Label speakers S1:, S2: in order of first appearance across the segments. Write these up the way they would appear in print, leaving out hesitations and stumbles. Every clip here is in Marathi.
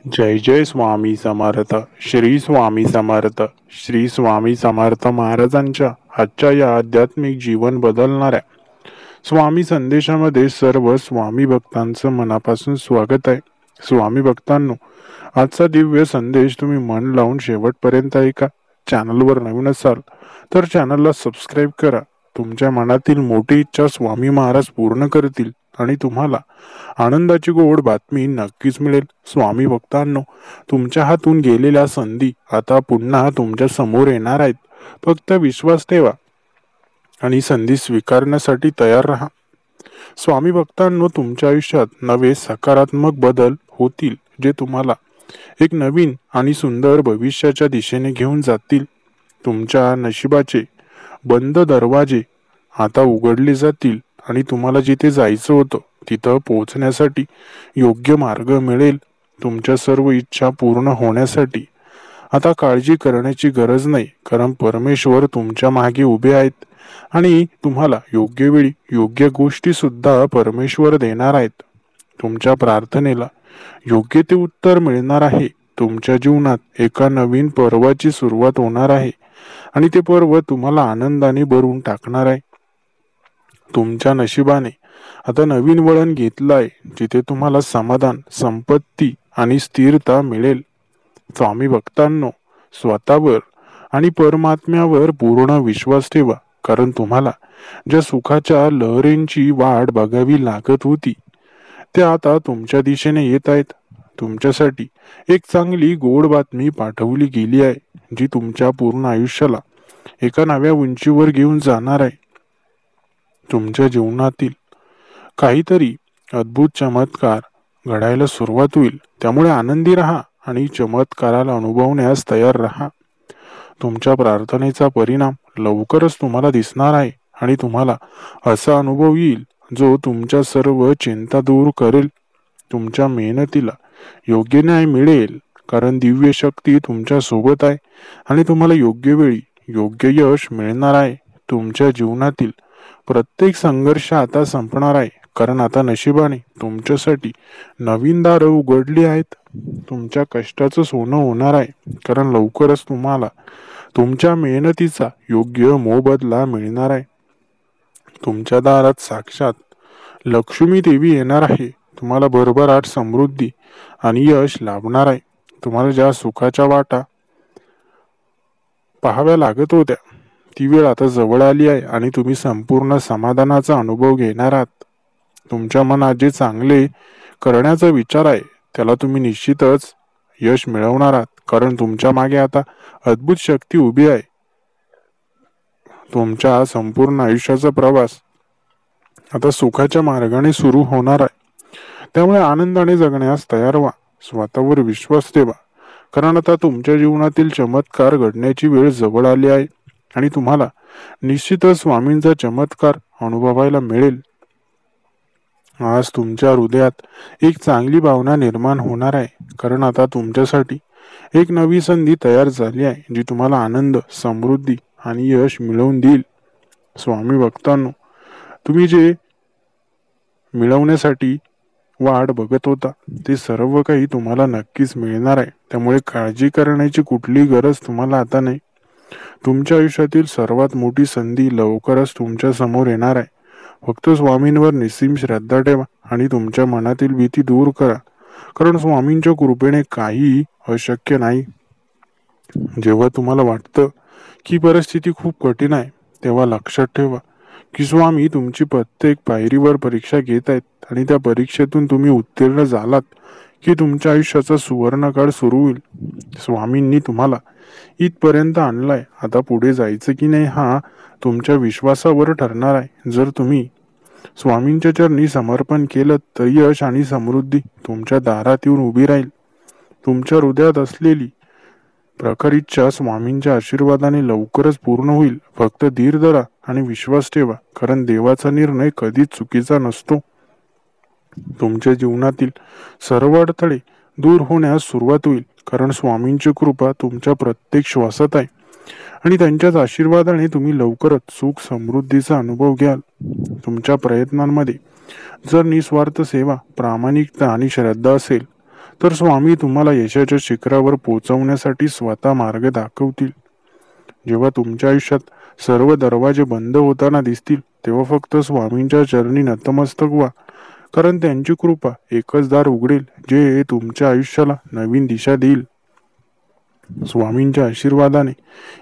S1: जय जय स्वामी समर्थ. श्री स्वामी समर्थ. श्री स्वामी समर्थ महाराजांच्या आजच्या या आध्यात्मिक जीवन बदलणाऱ्या स्वामी संदेशामध्ये सर्व स्वामी भक्तांचं मनापासून स्वागत आहे. स्वामी भक्तांनो, आजचा दिव्य संदेश तुम्ही मन लावून शेवटपर्यंत ऐका. चॅनलवर नवीन असाल तर चॅनलला सबस्क्राईब करा. तुमच्या मनातील मोठी इच्छा स्वामी महाराज पूर्ण करतील आणि तुम्हाला आनंदाची गोड बातमी नक्कीच मिळेल. स्वामी भक्तांनो, तुमच्या हातून गेलेल्या संधी आता पुन्हा तुमच्या समोर येणार आहेत. फक्त विश्वास ठेवा आणि संधी स्वीकारण्यासाठी तयार राहा. स्वामी भक्तांनो, तुमच्या आयुष्यात नवे सकारात्मक बदल होतील जे तुम्हाला एक नवीन आणि सुंदर भविष्याच्या दिशेने घेऊन जातील. तुमच्या नशिबाचे बंद दरवाजे आता उघडले जातील आणि तुम्हाला जिथे जायचं होतं तिथं पोहोचण्यासाठी योग्य मार्ग मिळेल. तुमच्या सर्व इच्छा पूर्ण होण्यासाठी आता काळजी करण्याची गरज नाही, कारण परमेश्वर तुमच्या मागे उभे आहेत आणि तुम्हाला योग्य वेळी योग्य गोष्टी सुद्धा परमेश्वर देणार आहेत. तुमच्या प्रार्थनेला योग्य ते उत्तर मिळणार आहे. तुमच्या जीवनात एका नवीन पर्वाची सुरुवात होणार आहे आणि ते पर्व तुम्हाला आनंदाने भरून टाकणार आहे. तुमच्या नशिबाने आता नवीन वळण घेतलाय, जिथे तुम्हाला समाधान, संपत्ती आणि स्थिरता मिळेल. स्वामी भक्तांनो, स्वतःवर आणि परमात्म्यावर पूर्ण विश्वास ठेवा, कारण तुम्हाला ज्या सुखाच्या लहरींची वाट बघावी लागत होती त्या आता तुमच्या दिशेने येत आहेत. तुमच्यासाठी एक चांगली गोड बातमी पाठवली गेली आहे, जी तुमच्या पूर्ण आयुष्याला एका नव्या उंचीवर घेऊन जाणार आहे. तुमच्या जीवनातील काहीतरी अद्भुत चमत्कार घडायला सुरुवात होईल. त्यामुळे आनंदी राहा आणि चमत्काराला अनुभवण्यास तयार राहा. तुमच्या प्रार्थनेचा परिणाम लवकरच तुम्हाला दिसणार आहे आणि तुम्हाला असा अनुभव येईल जो तुमच्या सर्व चिंता दूर करेल. तुमच्या मेहनतीला योग्य न्याय मिळेल, कारण दिव्य शक्ती तुमच्या सोबत आहे आणि तुम्हाला योग्य वेळी योग्य यश मिळणार आहे. तुमच्या जीवनातील प्रत्येक संघर्ष आता संपणार आहे, कारण आता नशिबाने तुमच्यासाठी नवीन दारं उघडली आहेत. तुमच्या कष्टाचं सोनं होणार आहे, कारण लवकरच तुम्हाला तुमच्या मेहनतीचा योग्य मोबदला मिळणार आहे. तुमच्या दारात साक्षात लक्ष्मी देवी येणार आहे. तुम्हाला भरभराट, समृद्धी आणि यश लाभणार आहे. तुम्हाला ज्या सुखाच्या वाटा पाहाव्या लागत होत्या ती वेळ आता जवळ आली आहे आणि तुम्ही संपूर्ण समाधानाचा अनुभव घेणार आहात. तुमच्या मनात जे चांगले करण्याचा विचार आहे त्याला तुम्ही निश्चितच यश मिळवणार आहात, कारण तुमच्या मागे आता अद्भुत शक्ती उभी आहे. तुमच्या संपूर्ण आयुष्याचा प्रवास आता सुखाच्या मार्गाने सुरू होणार आहे. त्यामुळे आनंदाने जगण्यास तयार व्हा. स्वतःवर विश्वास ठेवा, कारण आता तुमच्या जीवनातील चमत्कार घडण्याची वेळ जवळ आली आहे आणि तुम्हाला निश्चितच स्वामींचा चमत्कार अनुभवायला मिळेल. आज तुमच्या हृदयात एक चांगली भावना निर्माण होणार आहे, कारण आता तुमच्यासाठी एक नवी संधी तयार झाली आहे, जी तुम्हाला आनंद, समृद्धी आणि यश मिळवून देईल. स्वामी भक्तांनो, तुम्ही जे मिळवण्यासाठी वाट बघत होता ते सर्व काही तुम्हाला नक्कीच मिळणार आहे. त्यामुळे काळजी करण्याची कुठलीही गरज तुम्हाला आता नाही. तुमच्या आयुष्यातील सर्वात मोठी संधी लवकरच तुमच्या समोर येणार आहे. फक्त स्वामींवर निस्सीम श्रद्धा ठेवा आणि तुमच्या मनातील भीती दूर करा, कारण स्वामींच्या कृपेने काही अशक्य नाही. जेव्हा तुम्हाला वाटतं की परिस्थिती खूप कठीण आहे, तेव्हा लक्षात ठेवा की स्वामी तुमची प्रत्येक पायरीवर परीक्षा घेत आहेत आणि त्या परीक्षेतून तुम्ही उत्तीर्ण झालात की तुमच्या आयुष्याचा सुवर्णकाळ सुरू होईल. स्वामींनी तुम्हाला इथपर्यंत आणलाय. आता पुढे जायचं की नाही हा तुमच्या विश्वासावर ठरणार आहे. जर तुम्ही स्वामींच्या चरणी समर्पण केलं तर यश आणि समृद्धी तुमच्या दारात येऊन उभी राहील. तुमच्या हृदयात असलेली प्रखर इच्छा स्वामींच्या आशीर्वादाने लवकरच पूर्ण होईल. फक्त धीर धरा आणि विश्वास ठेवा, कारण देवाचा निर्णय कधीच चुकीचा नसतो. तुमच्या जीवनातील सर्व अडथळे दूर होण्यास सुरुवात होईल, कारण स्वामींची कृपा तुमच्या प्रत्येक श्वासात आहे आणि त्यांच्याच आशीर्वादाने तुम्ही लवकरच सुख समृद्धीचा अनुभव घ्याल. तुमच्या प्रयत्नांमध्ये जर निस्वार्थ सेवा, प्रामाणिकता आणि श्रद्धा असेल तर स्वामी तुम्हाला यशाच्या शिखरावर पोहोचवण्यासाठी स्वतः मार्ग दाखवतील. जेव्हा तुमच्या आयुष्यात सर्व दरवाजे बंद होताना दिसतील तेव्हा फक्त स्वामींच्या चरणी नतमस्तक व्हा, कारण त्यांची कृपा एकच दार उघडेल जे तुमच्या आयुष्याला नवीन दिशा देईल. स्वामींच्या आशीर्वादाने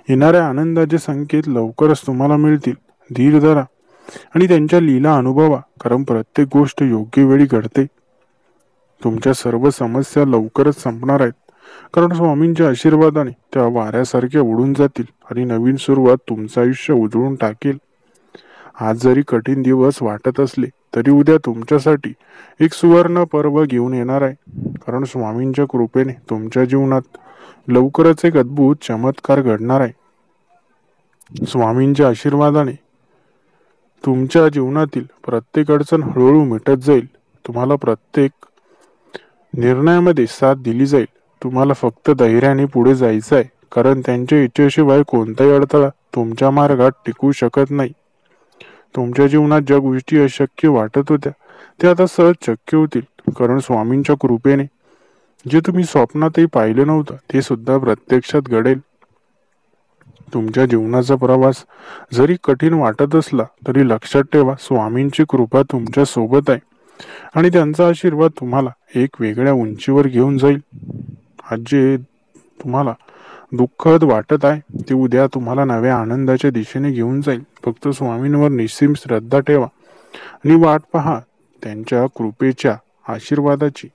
S1: येणाऱ्या आनंदाचे संकेत लवकरच तुम्हाला मिळतील. धीर धरा आणि त्यांच्या लीला अनुभवा, कारण प्रत्येक गोष्ट योग्य वेळी घडते. तुमच्या सर्व समस्या लवकरच संपणार आहेत, कारण स्वामींच्या आशीर्वादाने त्या वाऱ्यासारख्या उडून जातील आणि नवीन सुरुवात तुमचं आयुष्य उजळून टाकेल. आज जरी कठीण दिवस वाटत असले तरी उद्या तुमच्यासाठी एक सुवर्ण पर्व घेऊन येणार आहे, कारण स्वामींच्या कृपेने तुमच्या जीवनात लवकरच एक अद्भुत चमत्कार घडणार आहे. स्वामींच्या आशीर्वादाने तुमच्या जीवनातील प्रत्येक अडचण हळूहळू मिटत जाईल. तुम्हाला प्रत्येक निर्णयामध्ये साथ दिली जाईल. तुम्हाला फक्त धैर्याने पुढे जायचं आहे, कारण त्यांच्या इच्छेशिवाय कोणताही अडथळा तुमच्या मार्गात टिकू शकत नाही. तुमच्या जीवनात ज्या गोष्टी अशक्य वाटत होत्या ते आता सहज शक्य होतील, कारण स्वामींच्या कृपेने जे तुम्ही स्वप्नातही पाहिलं नव्हतं ते सुद्धा प्रत्यक्षात घडेल. तुमच्या जीवनाचा प्रवास जरी कठीण वाटत असला तरी लक्षात ठेवा, स्वामींची कृपा तुमच्या सोबत आहे आणि त्यांचा आशीर्वाद तुम्हाला एक वेगळ्या उंचीवर घेऊन जाईल. आज जे तुम्हाला दुःखद वाटत आहे ते उद्या तुम्हाला नव्या आनंदाच्या दिशेने घेऊन जाईल. फक्त स्वामींवर निस्सीम श्रद्धा ठेवा आणि वाट पहा त्यांच्या कृपेच्या आशीर्वादाची.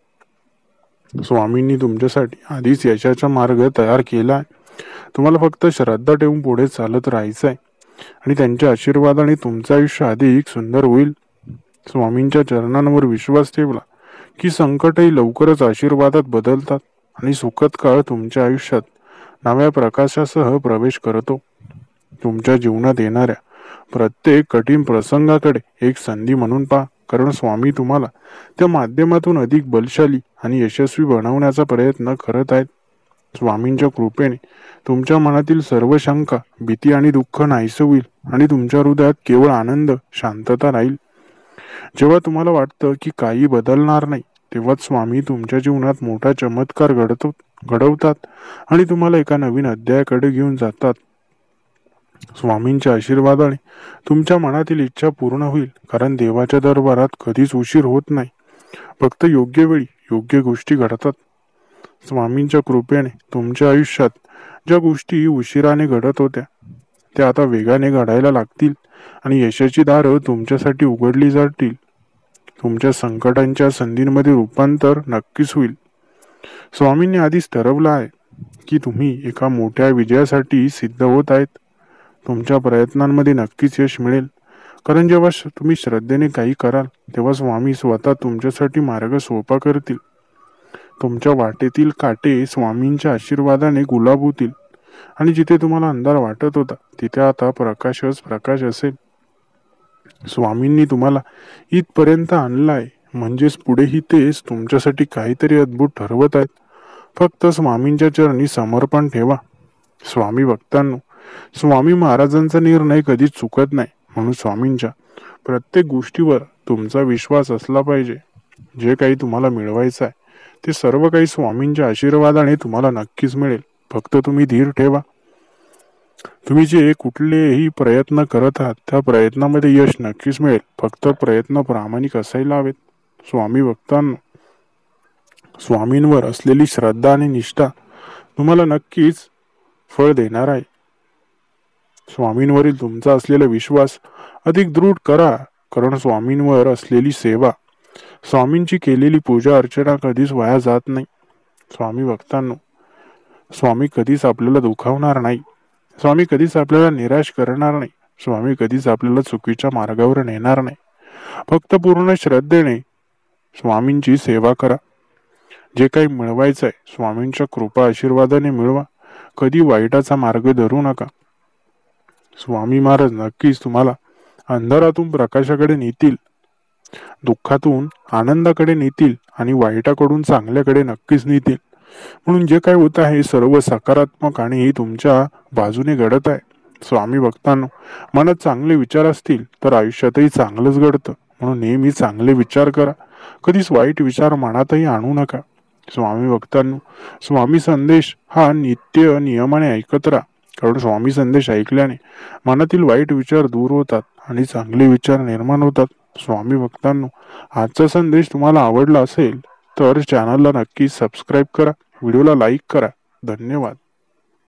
S1: स्वामींनी तुमच्यासाठी आधीच यशाचा मार्ग तयार केला आहे. तुम्हाला फक्त श्रद्धा ठेवून पुढे चालत राहायचं आहे आणि त्यांच्या आशीर्वादाने तुमचं आयुष्य अधिक सुंदर होईल. स्वामींच्या चरणांवर विश्वास ठेवला की संकटही लवकरच आशीर्वादात बदलतात आणि सुखद काळ तुमच्या आयुष्यात नव्या प्रकाशासह प्रवेश करतो. तुमच्या जीवनात येणाऱ्या प्रत्येक कठीण प्रसंगाकडे एक संधी म्हणून पहा, कारण स्वामी तुम्हाला त्या माध्यमातून अधिक बलशाली आणि यशस्वी बनवण्याचा प्रयत्न करत आहेत. स्वामींच्या कृपेने तुमच्या मनातील सर्व शंका, भीती आणि दुःख नाहीसे होईल आणि तुमच्या हृदयात केवळ आनंद, शांतता राहील. जेव्हा तुम्हाला वाटतं की काही बदलणार नाही तेव्हाच स्वामी तुमच्या जीवनात मोठा चमत्कार घडवतात आणि तुम्हाला एका नवीन अध्यायाकडे घेऊन जातात. स्वामींच्या आशीर्वादाने तुमच्या मनातील इच्छा पूर्ण होईल, कारण देवाच्या दरबारात कधीच उशीर होत नाही. फक्त योग्य वेळी योग्य गोष्टी घडतात. स्वामींच्या कृपेने तुमच्या आयुष्यात ज्या गोष्टी उशिराने घडत होत्या त्या आता वेगाने घडायला लागतील आणि यशाची दारं तुमच्यासाठी उघडली जातील. तुमच्या संकटांच्या संधींमध्ये रूपांतर नक्कीच होईल. स्वामींनी आधीच ठरवलं आहे की तुम्ही एका मोठ्या विजयासाठी सिद्ध होत आहेत. तुमच्या प्रयत्नांमध्ये नक्कीच यश मिळेल, कारण जेव्हा तुम्ही श्रद्धेने काही कराल तेव्हा स्वामी स्वतः तुमच्यासाठी मार्ग सोपा करतील. तुमच्या वाटेतील काटे स्वामींच्या आशीर्वादाने गुलाब होतील आणि जिथे तुम्हाला अंधार वाटत होता तिथे आता प्रकाशच प्रकाश असेल. स्वामींनी तुम्हाला इथपर्यंत आणलं आहे, म्हणजेच पुढेही तेच तुमच्यासाठी काहीतरी अद्भुत ठरवत आहेत. फक्त स्वामींच्या चरणी समर्पण ठेवा. स्वामी भक्तांनो, स्वामी महाराजांचा निर्णय कधीच चुकत नाही, म्हणून स्वामींच्या प्रत्येक गोष्टीवर तुमचा विश्वास असला पाहिजे. जे काही तुम्हाला मिळवायचं आहे ते सर्व काही स्वामींच्या आशीर्वादाने तुम्हाला नक्कीच मिळेल. फक्त तुम्ही धीर ठेवा. तुम्ही जे कुठलेही प्रयत्न करत आहात त्या प्रयत्नामध्ये यश नक्कीच मिळेल. फक्त प्रयत्न प्रामाणिक असायला हवेत. स्वामी भक्तांनो, स्वामींवर असलेली श्रद्धा आणि निष्ठा तुम्हाला नक्कीच फळ देणार आहे. स्वामींवरील तुमचा असलेला विश्वास अधिक दृढ करा, कारण स्वामींवर असलेली सेवा, स्वामींची केलेली पूजा अर्चना कधीच वाया जात नाही. स्वामी भक्तांनो, स्वामी कधीच आपल्याला दुखावणार नाही. स्वामी कधीच आपल्याला निराश करणार नाही. स्वामी कधीच आपल्याला चुकीच्या मार्गावर नेणार नाही. फक्त पूर्ण श्रद्धेने स्वामींची सेवा करा. जे काही मिळवायचं आहे स्वामींच्या कृपा आशीर्वादाने मिळवा. कधी वाईटाचा मार्ग धरू नका. स्वामी महाराज नक्कीच तुम्हाला अंधारातून प्रकाशाकडे नेतील, दुःखातून आनंदाकडे नेतील आणि वाईटाकडून चांगल्याकडे नक्कीच नेतील. म्हणून जे काय होत आहे सर्व सकारात्मक आणि तुमच्या बाजूने घडत आहे. स्वामी भक्तांनो, मनात चांगले विचार असतील तर आयुष्यातही चांगलंच घडतं. म्हणून नेहमी चांगले विचार करा. कधीच वाईट विचार मनातही आणू नका. स्वामी भक्तांनो, स्वामी संदेश हा नित्य नियमाने ऐकत राहा. कारण स्वामी संदेश ऐकल्याने मनातील वाईट विचार दूर होतात आणि चांगले विचार निर्माण होतात. स्वामी भक्तांनो, आजचा संदेश तुम्हाला आवडला असेल तर चॅनलला नक्की सबस्क्राईब करा, व्हिडिओला लाईक करा. धन्यवाद.